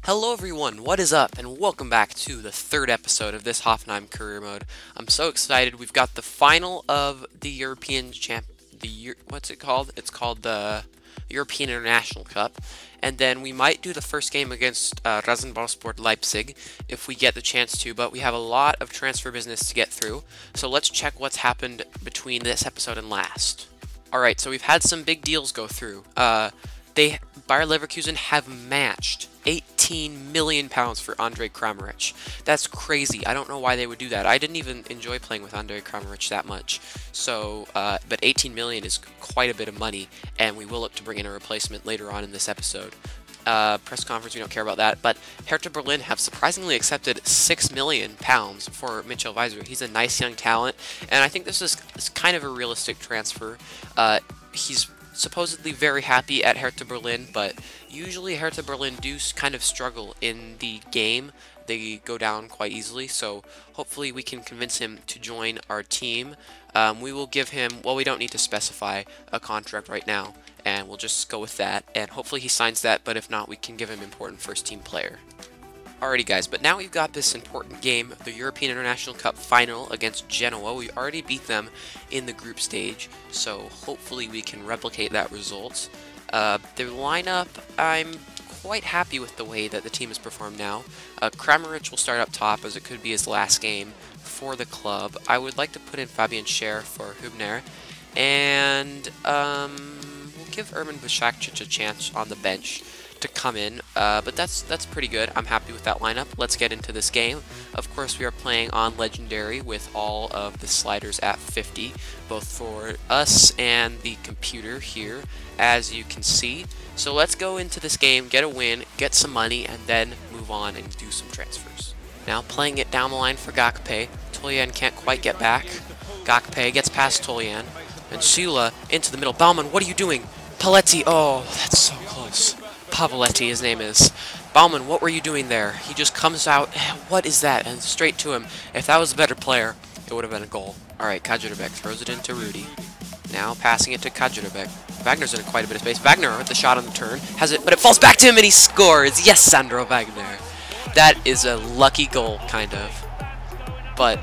Hello everyone, what is up, and welcome back to the third episode of this Hoffenheim career mode. I'm so excited. We've got the final of the European what's it called? It's called the European International Cup. And then we might do the first game against Rasenballsport Leipzig if we get the chance to, but we have a lot of transfer business to get through. So let's check what's happened between this episode and last. Alright, so we've had some big deals go through. Bayer Leverkusen have matched £18 million for Andre Kramaric. That's crazy. I don't know why they would do that. I didn't even enjoy playing with Andre Kramaric that much. So, but 18 million is quite a bit of money, and we will look to bring in a replacement later on in this episode. Press conference, we don't care about that, but Hertha Berlin have surprisingly accepted £6 million for Mitchell Weiser. He's a nice young talent, and I think this is kind of a realistic transfer. He's supposedly very happy at Hertha Berlin, but usually Hertha Berlin do kind of struggle in the game. They go down quite easily, so hopefully we can convince him to join our team. We will give him, well, we don't need to specify a contract right now, and we'll just go with that, and hopefully he signs that, but if not, we can give him important first team player. Alrighty guys, but now we've got this important game, the European International Cup final against Genoa. We already beat them in the group stage, so hopefully we can replicate that result. Their lineup, I'm quite happy with the way that the team has performed now. Kramaric will start up top, as it could be his last game for the club. I would like to put in Fabian Schär for Hübner, and we'll give Ermin Başakcic a chance on the bench to come in, but that's pretty good. I'm happy with that lineup. Let's get into this game. Of course, we are playing on Legendary with all of the sliders at 50, both for us and the computer here, as you can see. So let's go into this game, get a win, get some money, and then move on and do some transfers. Now playing it down the line for Gakpe. Toljan can't quite get back. Gakpe gets past Toljan, and Sula into the middle. Baumann, what are you doing? Paletti, oh, that's so close. Pavoletti, his name is. Baumann, what were you doing there? He just comes out, what is that? And straight to him. If that was a better player, it would have been a goal. Alright, Kajerbek throws it into Rudy. Now passing it to Kajerbek. Wagner's in quite a bit of space. Wagner with the shot on the turn. Has it, but it falls back to him and he scores! Yes, Sandro Wagner! That is a lucky goal, kind of. But,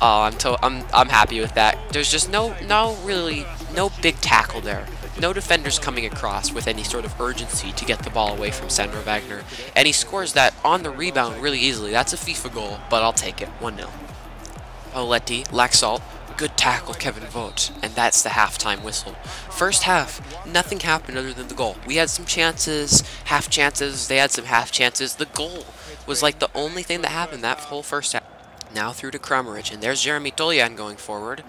oh, I'm happy with that. There's just no big tackle there. No defenders coming across with any sort of urgency to get the ball away from Sandro Wagner. And he scores that on the rebound really easily. That's a FIFA goal, but I'll take it. 1-0. Pavoletti, Laxalt, good tackle, Kevin Vogt. And that's the halftime whistle. First half, nothing happened other than the goal. We had some chances, half chances. They had some half chances. The goal was like the only thing that happened that whole first half. Now through to Kramaric, and there's Jeremy Toljan going forward.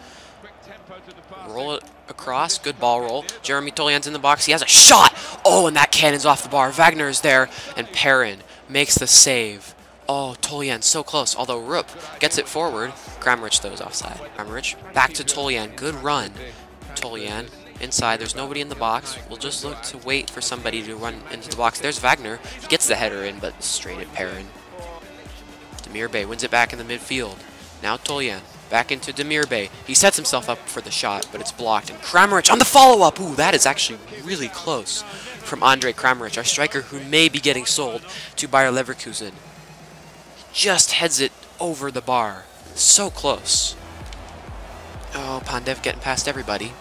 Roll it across, good ball roll. Jeremy Toljan's in the box, he has a shot! Oh, and that cannon's off the bar. Wagner is there, and Perrin makes the save. Oh, Toljan so close, although Rupp gets it forward. Kramaric throws offside. Kramaric back to Toljan, good run. Toljan inside, there's nobody in the box. We'll just look to wait for somebody to run into the box. There's Wagner, he gets the header in, but straight at Perrin. Demirbay wins it back in the midfield. Now Toljan. Back into Demirbay. He sets himself up for the shot, but it's blocked. And Kramaric on the follow-up! Ooh, that is actually really close from Andre Kramaric, our striker who may be getting sold to Bayer Leverkusen. He just heads it over the bar. So close. Oh, Pandev getting past everybody.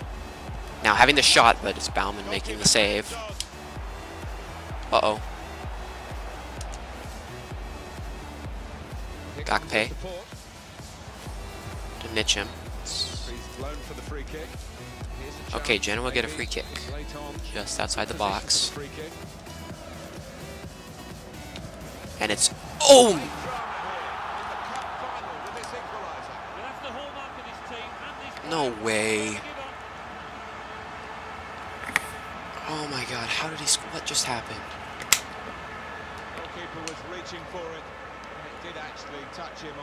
Now having the shot, but it's Baumann making the save. Uh-oh. Gakpe. To Mitchum. Okay, Genoa get a free kick. Just outside the box. And it's... Oh! No way. Oh my god, how did he score? What just happened?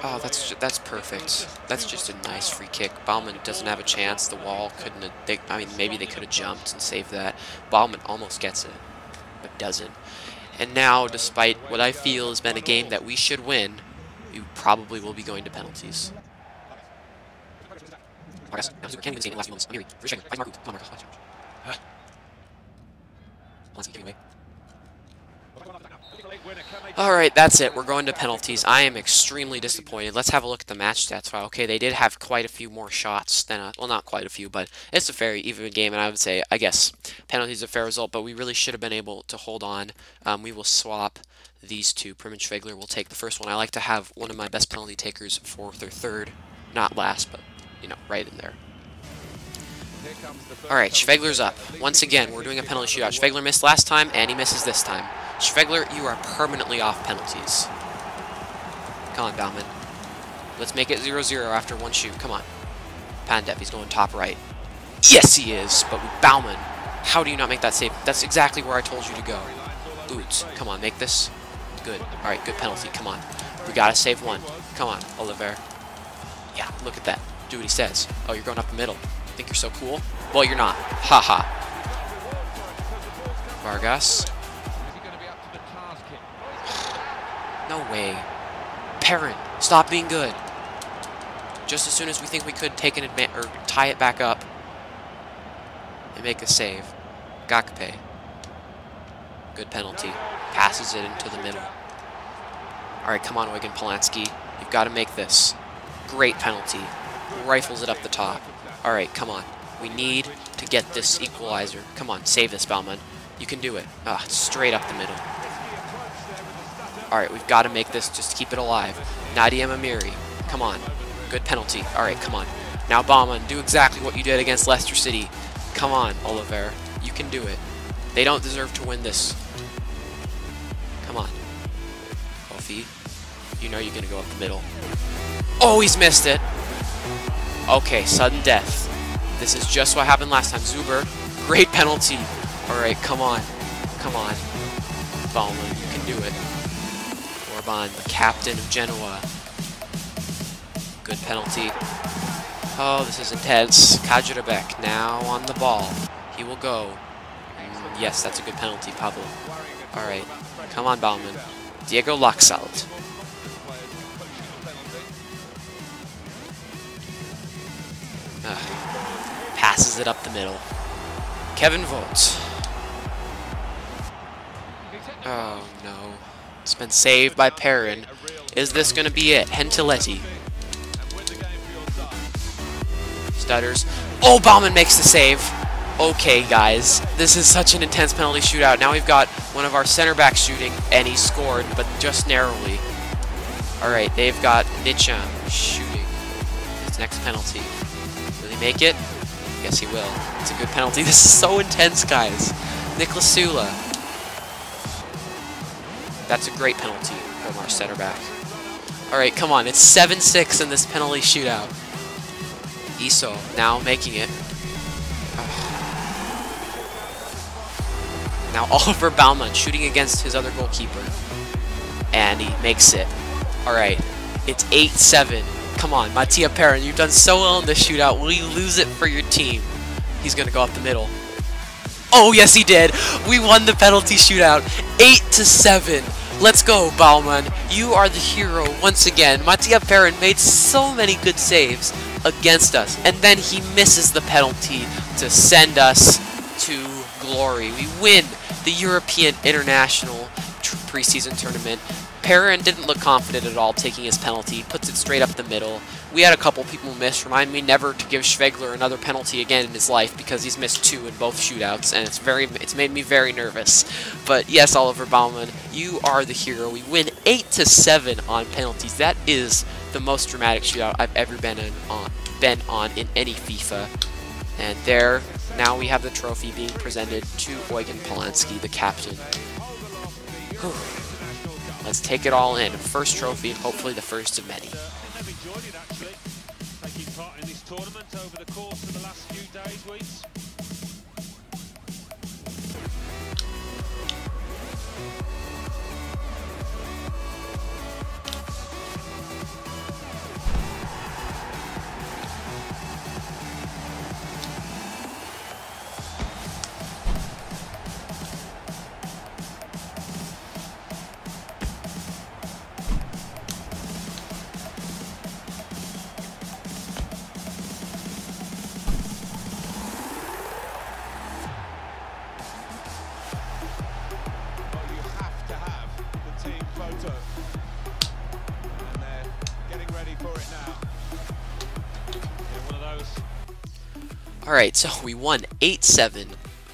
Oh, that's perfect. That's just a nice free kick. Baumann doesn't have a chance. The wall couldn't have... I mean, maybe they could have jumped and saved that. Baumann almost gets it, but doesn't. And now, despite what I feel has been a game that we should win, we probably will be going to penalties. Alright, that's it. We're going to penalties. I am extremely disappointed. Let's have a look at the match stats file. Okay, they did have quite a few more shots than, well, not quite a few, but it's a very even game, and I would say, I guess, penalties are a fair result, but we really should have been able to hold on. We will swap these two. Prim and Schwegler will take the first one. I like to have one of my best penalty takers fourth or third. Not last, but, you know, right in there. Alright, Schwegler's up. Once again, we're doing a penalty shootout. Schwegler missed last time, and he misses this time. Schwegler, you are permanently off penalties. Come on, Baumann. Let's make it 0-0 after one shoot. Come on. Pandev, he's going top right. Yes, he is! But with Baumann, how do you not make that save? That's exactly where I told you to go. Boots, come on, make this. Good. Alright, good penalty. Come on. We gotta save one. Come on, Oliver. Yeah, look at that. Do what he says. Oh, you're going up the middle. Think you're so cool? Well, you're not. Haha. Vargas. No way. Perrin, stop being good. Just as soon as we think we could take an advantage or tie it back up and make a save. Gakpe. Good penalty. Passes it into the middle. Alright, come on, Eugen Polanski. You've got to make this. Great penalty. Rifles it up the top. Alright, come on. We need to get this equalizer. Come on, save this, Baumann. You can do it. Ah, straight up the middle. Alright, we've got to make this, just keep it alive. Nadia Mamiri. Come on. Good penalty. Alright, come on. Now, Baumann, do exactly what you did against Leicester City. Come on, Oliver. You can do it. They don't deserve to win this. Come on. Kofi. You know you're going to go up the middle. Oh, he's missed it. Okay, sudden death. This is just what happened last time. Zuber, great penalty. Alright, come on. Come on. Baumann, you can do it. Orban, the captain of Genoa. Good penalty. Oh, this is intense. Kajerabek now on the ball. He will go. Yes, that's a good penalty, Pablo. Alright, come on, Baumann. Diego Laxalt. Passes it up the middle. Kevin Vogt. Oh no. It's been saved by Perrin. Is this going to be it? Hentiletti. Stutters. Oh, Baumann makes the save. Okay, guys. This is such an intense penalty shootout. Now we've got one of our center backs shooting, and he scored, but just narrowly. Alright, they've got Nicham shooting. His next penalty. Will he make it? Yes, he will. It's a good penalty. This is so intense, guys. Niklas Sula. That's a great penalty from our center back. Alright, come on. It's 7-6 in this penalty shootout. Iso now making it. Now Oliver Baumann shooting against his other goalkeeper. And he makes it. Alright, it's 8-7. Come on, Mattia Perrin, you've done so well in this shootout. Will you lose it for your team? He's going to go up the middle. Oh, yes, he did. We won the penalty shootout. 8-7. Let's go, Baumann. You are the hero once again. Mattia Perrin made so many good saves against us. And then he misses the penalty to send us to glory. We win the European International preseason tournament. Perrin didn't look confident at all taking his penalty, puts it straight up the middle. We had a couple people miss. Remind me never to give Schwegler another penalty again in his life because he's missed 2 in both shootouts, and it's made me very nervous. But yes, Oliver Baumann, you are the hero. We win 8-7 on penalties. That is the most dramatic shootout I've ever been on in any FIFA. And there, now we have the trophy being presented to Eugen Polanski, the captain. Whew. Let's take it all in. First trophy, and hopefully the first of many. I've enjoyed it actually, taking part in this tournament over the course of the last few days, weeks. shootout. And they're getting ready for it now. Yeah, one of those. Alright, so we won 8-7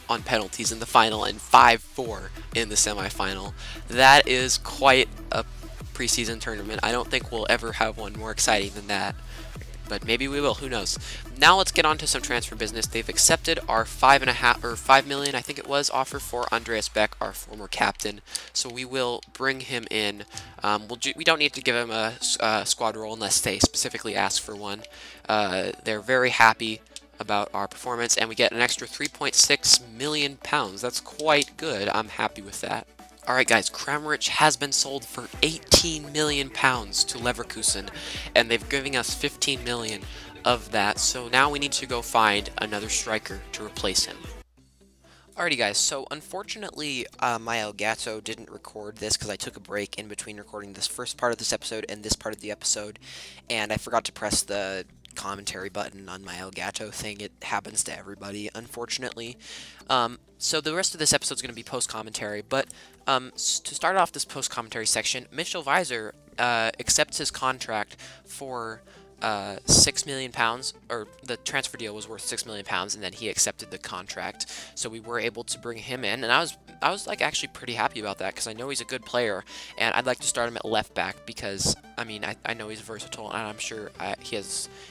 on penalties in the final and 5-4 in the semifinal. That is quite a preseason tournament. I don't think we'll ever have one more exciting than that. But maybe we will, who knows. Now let's get on to some transfer business. They've accepted our 5 million, I think it was, offer for Andreas Beck, our former captain. So we will bring him in. We don't need to give him a squad role unless they specifically ask for one. They're very happy about our performance, and we get an extra 3.6 million pounds. That's quite good. I'm happy with that. Alright guys, Kramaric has been sold for 18 million pounds to Leverkusen, and they've given us 15 million of that, so now we need to go find another striker to replace him. Alrighty guys, so unfortunately my Elgato didn't record this because I took a break in between recording this first part of this episode and this part of the episode, and I forgot to press the commentary button on my Elgato thing. It happens to everybody, unfortunately. So the rest of this episode is going to be post-commentary, but to start off this post-commentary section, Mitchell Weiser accepts his contract for 6 million pounds, or the transfer deal was worth 6 million pounds, and then he accepted the contract, so we were able to bring him in, and I was like actually pretty happy about that because I know he's a good player, and I'd like to start him at left back because I mean I know he's versatile, and I'm sure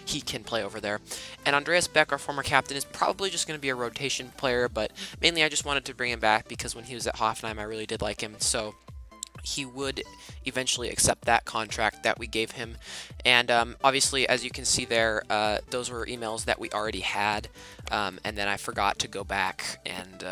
he can play over there. And Andreas Beck, our former captain, is probably just going to be a rotation player, but mainly I just wanted to bring him back because when he was at Hoffenheim I really did like him, so he would eventually accept that contract that we gave him. And obviously, as you can see there, those were emails that we already had, and then I forgot to go back, and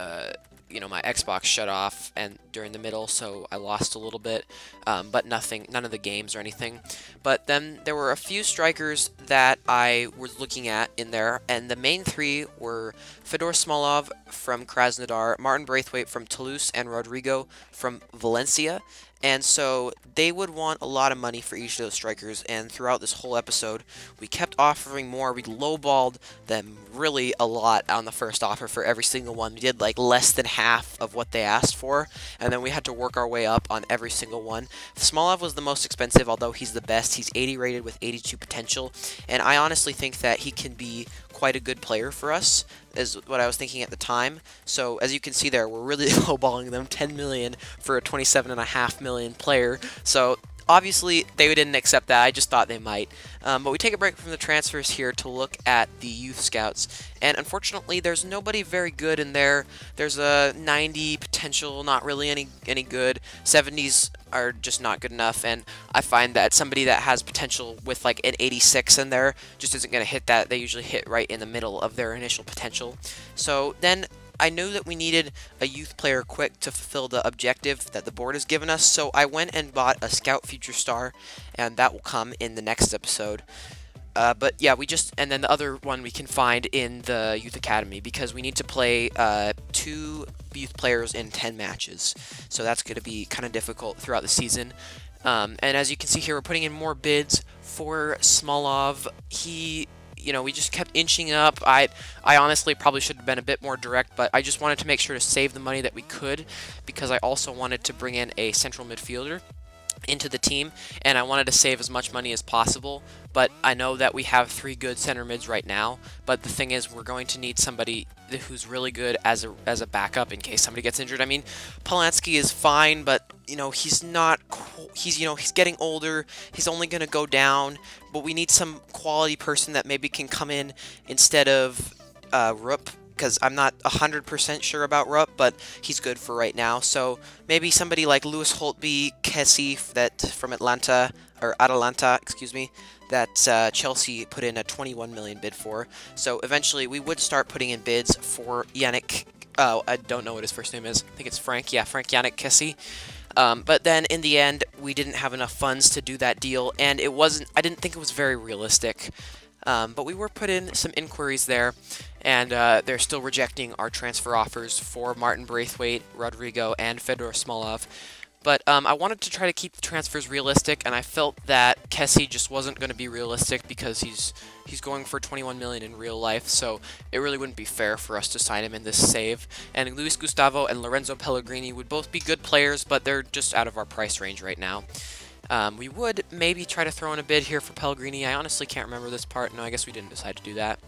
you know, my Xbox shut off and during the middle, so I lost a little bit, but none of the games or anything. But then there were a few strikers that I was looking at in there, and the main three were Fedor Smolov from Krasnodar, Martin Braithwaite from Toulouse, and Rodrigo from Valencia. And so they would want a lot of money for each of those strikers, and throughout this whole episode, we kept offering more. We lowballed them really a lot on the first offer for every single one. We did like less than half of what they asked for, and then we had to work our way up on every single one. Smolov was the most expensive, although he's the best. He's 80 rated with 82 potential, and I honestly think that he can be quite a good player for us, is what I was thinking at the time. So as you can see there, we're really lowballing them, 10 million for a 27.5 million player. So obviously they didn't accept that. I just thought they might. But we take a break from the transfers here to look at the youth scouts, and unfortunately there's nobody very good in there. There's a 90 potential, not really any good. 70s are just not good enough, and I find that somebody that has potential with like an 86 in there just isn't going to hit that. They usually hit right in the middle of their initial potential. So then I knew that we needed a youth player quick to fulfill the objective that the board has given us, so I went and bought a Scout Future Star, and that will come in the next episode. But yeah, and then the other one we can find in the Youth Academy, because we need to play 2 youth players in 10 matches. So that's going to be kind of difficult throughout the season. And as you can see here, we're putting in more bids for Smolov. We just kept inching up. I honestly probably should have been a bit more direct, but I just wanted to make sure to save the money that we could, because I also wanted to bring in a central midfielder into the team, and I wanted to save as much money as possible. But I know that we have 3 good center mids right now, but the thing is, we're going to need somebody who's really good as a backup in case somebody gets injured. I mean, Polanski is fine, but he's not. He's getting older. He's only going to go down. But we need some quality person that maybe can come in instead of Rupp, because I'm not 100% sure about Rupp, but he's good for right now. So maybe somebody like Lewis Holtby, Kessie from Atalanta, excuse me, that Chelsea put in a 21 million bid for. So eventually we would start putting in bids for Yannick. I don't know what his first name is. I think it's Frank. Yeah, Frank Yannick Kessie. But then in the end, we didn't have enough funds to do that deal, and I didn't think it was very realistic. But we were put in some inquiries there, and they're still rejecting our transfer offers for Martin Braithwaite, Rodrigo, and Fedor Smolov. But I wanted to try to keep the transfers realistic, and I felt that Kessie just wasn't going to be realistic because he's going for 21 million in real life, so it really wouldn't be fair for us to sign him in this save. And Luis Gustavo and Lorenzo Pellegrini would both be good players, but they're just out of our price range right now. We would maybe try to throw in a bid here for Pellegrini. I honestly can't remember this part. No, I guess we didn't decide to do that.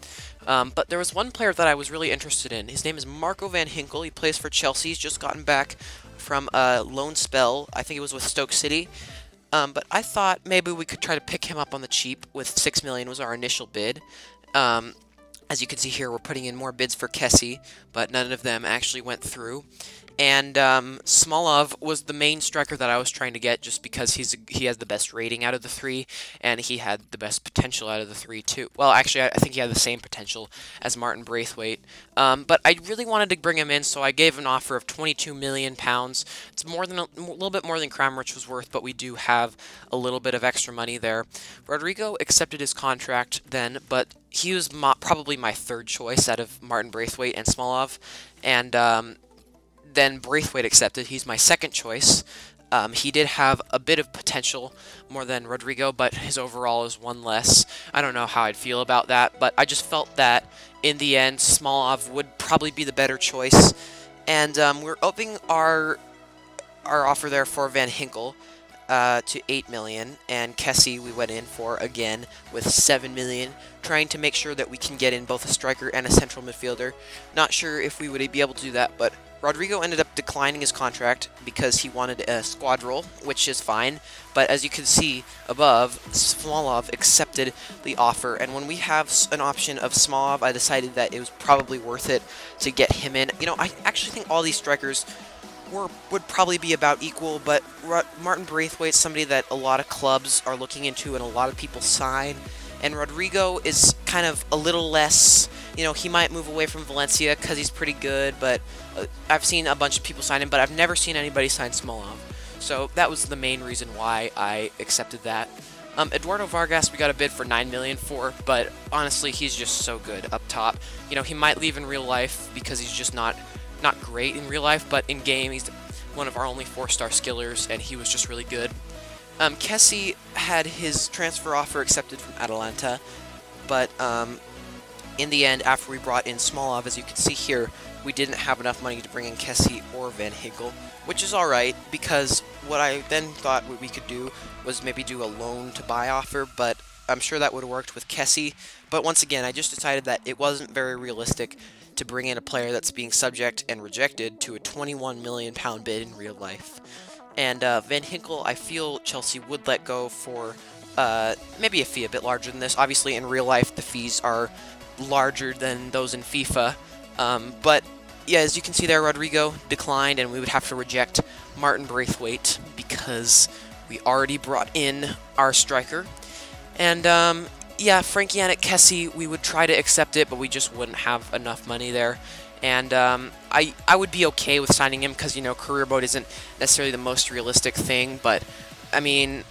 But there was one player that I was really interested in. His name is Marco van Ginkel. He plays for Chelsea. He's just gotten back from a loan spell. I think it was with Stoke City. But I thought maybe we could try to pick him up on the cheap with 6 million was our initial bid. As you can see here, we're putting in more bids for Kessie, but none of them actually went through. And Smolov was the main striker that I was trying to get just because he has the best rating out of the three, and he had the best potential out of the three too. Well, actually, I think he had the same potential as Martin Braithwaite. But I really wanted to bring him in, so I gave an offer of £22 million. It's more than a little bit more than Kramaric was worth, but we do have a little bit of extra money there. Rodrigo accepted his contract then, but he was probably my third choice out of Martin Braithwaite and Smolov, and then Braithwaite accepted. He's my second choice. He did have a bit of potential more than Rodrigo, but his overall is one less. I don't know how I'd feel about that, but I just felt that in the end, Smolov would probably be the better choice. And we're upping our offer there for Van Ginkel to 8 million, and Kessie we went in for again with 7 million, trying to make sure that we can get in both a striker and a central midfielder. Not sure if we would be able to do that, but Rodrigo ended up declining his contract because he wanted a squad role, which is fine, but as you can see above, Smolov accepted the offer, and when we have an option of Smolov, I decided that it was probably worth it to get him in. You know, I actually think all these strikers would probably be about equal, but Martin Braithwaite's somebody that a lot of clubs are looking into and a lot of people sign, and Rodrigo is kind of a little less, you know, he might move away from Valencia because he's pretty good, but I've seen a bunch of people sign him, but I've never seen anybody sign Smolov. So that was the main reason why I accepted that. Eduardo Vargas we got a bid for 9 million for, but honestly, he's just so good up top. You know, he might leave in real life because he's just not great in real life, but in game, he's one of our only 4-star skillers, and he was just really good. Kessie had his transfer offer accepted from Atalanta, but in the end, after we brought in Smolov, as you can see here, we didn't have enough money to bring in Kessie or Van Ginkel, which is alright, because what I then thought what we could do was maybe do a loan-to-buy offer, but I'm sure that would have worked with Kessie. But once again, I just decided that it wasn't very realistic to bring in a player that's being subject and rejected to a £21 million bid in real life. And Van Ginkel, I feel Chelsea would let go for maybe a fee a bit larger than this. Obviously, in real life, the fees are larger than those in FIFA. But yeah, as you can see there, Rodrigo declined, and we would have to reject Martin Braithwaite because we already brought in our striker. And yeah, Frank-Yannick Kessie, we would try to accept it, but we just wouldn't have enough money there. And I would be okay with signing him because, you know, career mode isn't necessarily the most realistic thing, but I mean,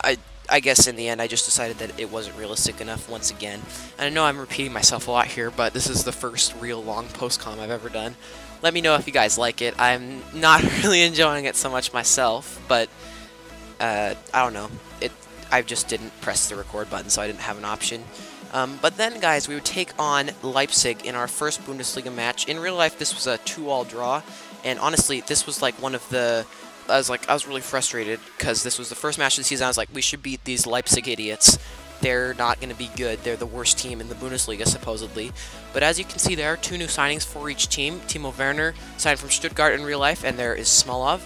I guess in the end I just decided that it wasn't realistic enough once again. And I know I'm repeating myself a lot here, but this is the first real long post-com I've ever done. Let me know if you guys like it. I'm not really enjoying it so much myself, but I don't know. I just didn't press the record button, so I didn't have an option. But then, guys, we would take on Leipzig in our first Bundesliga match. In real life, this was a 2-all draw, and honestly, this was like one of the... I was really frustrated because this was the first match of the season. I was like, we should beat these Leipzig idiots. They're not going to be good. They're the worst team in the Bundesliga, supposedly. But as you can see, there are 2 new signings for each team. Timo Werner signed from Stuttgart in real life, and there is Smolov,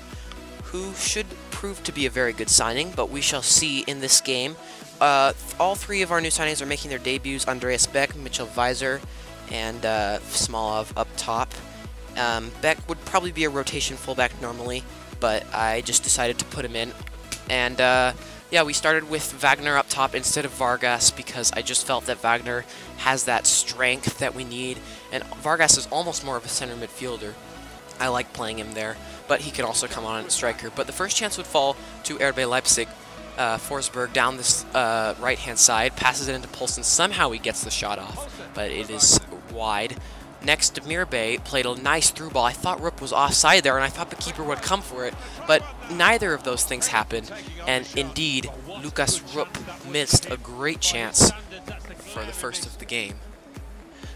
who should prove to be a very good signing, but we shall see in this game. All 3 of our new signings are making their debuts: Andreas Beck, Mitchell Weiser, and Smolov up top. Beck would probably be a rotation fullback normally, but I just decided to put him in. And yeah, we started with Wagner up top instead of Vargas because I just felt that Wagner has that strength that we need, and Vargas is almost more of a center midfielder. I like playing him there, but he can also come on as a striker. But the first chance would fall to RB Leipzig. Forsberg down this right-hand side, passes it into Poulsen. Somehow he gets the shot off, but it is wide. Next, Demirbe played a nice through ball. I thought Rupp was offside there, and I thought the keeper would come for it, but neither of those things happened. And indeed, Lukas Rupp missed a great chance for the first of the game.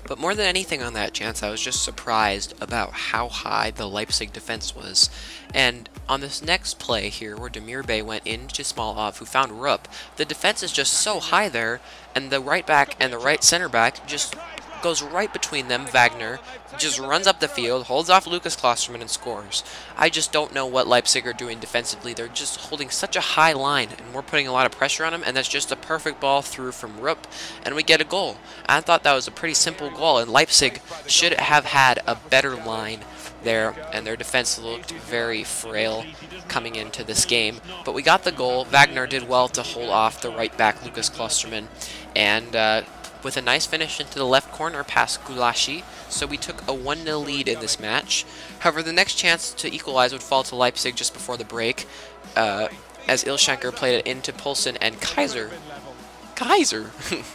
But more than anything on that chance, I was just surprised about how high the Leipzig defense was. And on this next play here, where Demirbe went into Smolov, who found Rupp, the defense is just so high there, and the right back and the right center back just goes right between them. Wagner just runs up the field, holds off Lucas Klostermann, and scores. I just don't know what Leipzig are doing defensively. They're just holding such a high line, and we're putting a lot of pressure on them, and that's just a perfect ball through from Rupp, and we get a goal. I thought that was a pretty simple goal, and Leipzig should have had a better line there, and their defense looked very frail coming into this game. But we got the goal. Wagner did well to hold off the right back, Lucas Klostermann, and with a nice finish into the left corner past Gulashi, so we took a 1-0 lead in this match. However, the next chance to equalize would fall to Leipzig just before the break, as Ilshanker played it into Poulsen, and Kaiser,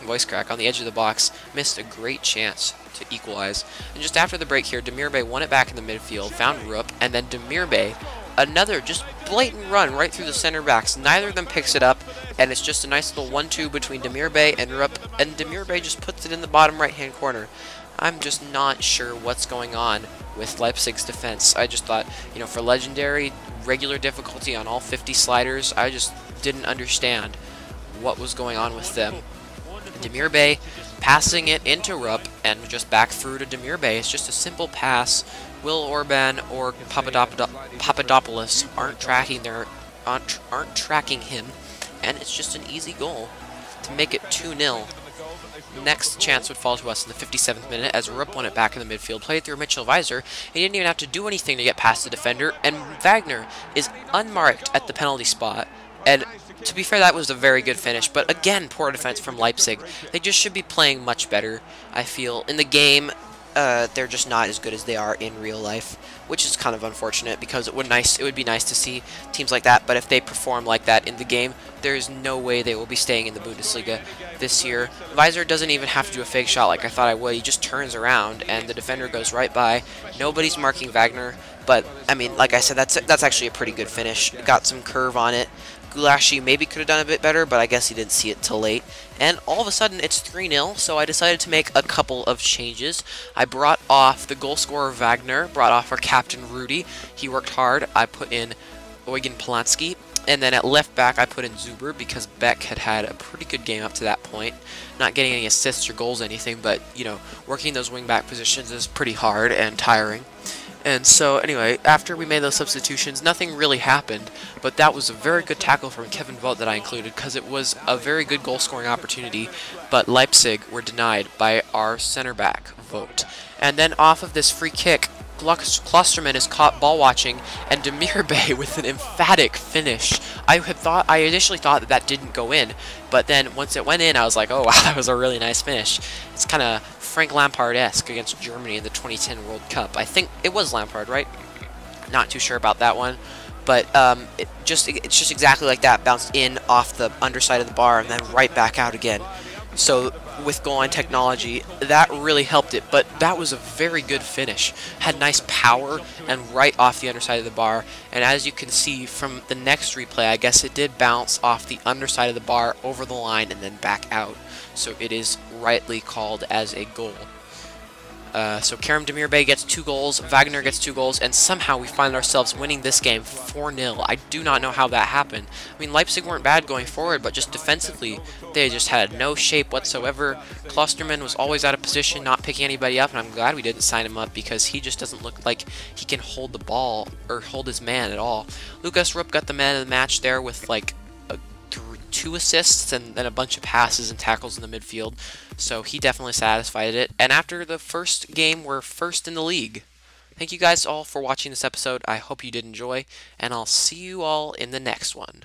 voice crack, on the edge of the box, missed a great chance to equalize. And just after the break here, Demirbe won it back in the midfield, found Rupp, and then Demirbe, another just blatant run right through the center backs. Neither of them picks it up, and it's just a nice little 1-2 between Demirbe and Rupp, and Demirbe just puts it in the bottom right-hand corner. I'm just not sure what's going on with Leipzig's defense. I just thought, you know, for legendary, regular difficulty on all 50 sliders, I just didn't understand what was going on with them. Demirbe passing it into Rupp and just back through to Demirbe. It's just a simple pass. Will Orban or Papadopoulos aren't tracking him, and it's just an easy goal to make it 2-0. Next chance would fall to us in the 57th minute as Rupp won it back in the midfield, played through Mitchell Weiser. He didn't even have to do anything to get past the defender, and Wagner is unmarked at the penalty spot. And to be fair, that was a very good finish, but again, poor defense from Leipzig. They just should be playing much better, I feel. In the game, they're just not as good as they are in real life, which is kind of unfortunate because it would be nice to see teams like that, but if they perform like that in the game, there's no way they will be staying in the Bundesliga this year. Weiser doesn't even have to do a fake shot like I thought I would. He just turns around and the defender goes right by. Nobody's marking Wagner, but I mean, like I said, that's actually a pretty good finish. Got some curve on it. Gulashi maybe could have done a bit better, but I guess he didn't see it till late. And all of a sudden, it's 3-0, so I decided to make a couple of changes. I brought off the goal scorer Wagner, brought off our captain Rudy. He worked hard. I put in Eugen Polanski, and then at left back, I put in Zuber because Beck had had a pretty good game up to that point. Not getting any assists or goals or anything, but, you know, working those wing-back positions is pretty hard and tiring. And so, anyway, after we made those substitutions, nothing really happened, but that was a very good tackle from Kevin Vogt that I included, because it was a very good goal-scoring opportunity, but Leipzig were denied by our center-back, Vogt. And then off of this free kick, Klostermann is caught ball-watching, and Demirbe with an emphatic finish. I initially thought that didn't go in, but then once it went in, I was like, oh wow, that was a really nice finish. It's kind of Frank Lampard-esque against Germany in the 2010 World Cup. I think it was Lampard, right? Not too sure about that one, but it's just exactly like that. Bounced in off the underside of the bar and then right back out again. So with goal line technology, that really helped it, but that was a very good finish. Had nice power and right off the underside of the bar, and as you can see from the next replay, I guess it did bounce off the underside of the bar over the line and then back out. So it is rightly called as a goal. So Kerem Demirbe gets 2 goals, Wagner gets 2 goals, and somehow we find ourselves winning this game 4-0. I do not know how that happened. I mean, Leipzig weren't bad going forward, but just defensively, they just had no shape whatsoever. Klostermann was always out of position, not picking anybody up, and I'm glad we didn't sign him up because he just doesn't look like he can hold the ball or hold his man at all. Lukas Rupp got the man of the match there with like 2 assists and then a bunch of passes and tackles in the midfield, so he definitely satisfied it. And after the first game, we're first in the league. Thank you guys all for watching this episode. I hope you did enjoy, and I'll see you all in the next one.